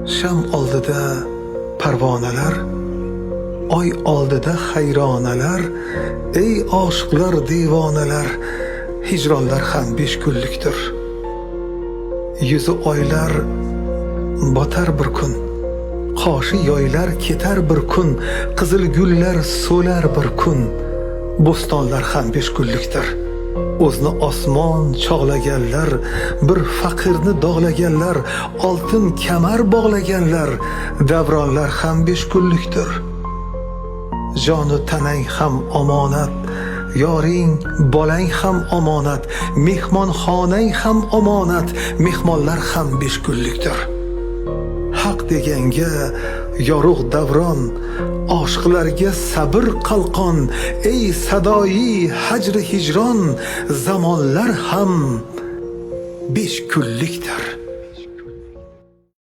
Sham oldida parvonalar, oy oldida hayronalar, ey oshiqlar devonalar, hijronlar ham 5 kunlikdir. Yuzi oylar botar bir kun, qoshi yoylar ketar bir kun, qizil gullar so'lar bir kun, bo'stonlar ham 5 kunlikdir. O'zni osmon chog'laganlar, bir faqirni dog'laganlar, oltin kamar bog'laganlar, davronlar ham 5 kunlikdir. Jonu tanang ham omonat, yoring, bolang ham omonat, mehmonxonang ham omonat, mehmonlar ham 5 kunlikdir. Haq deganga yorug' davron, oshiqlarga sabr qalqon, ey sadoyi hajri hijron, zamonlar ham 5 kunlikdir.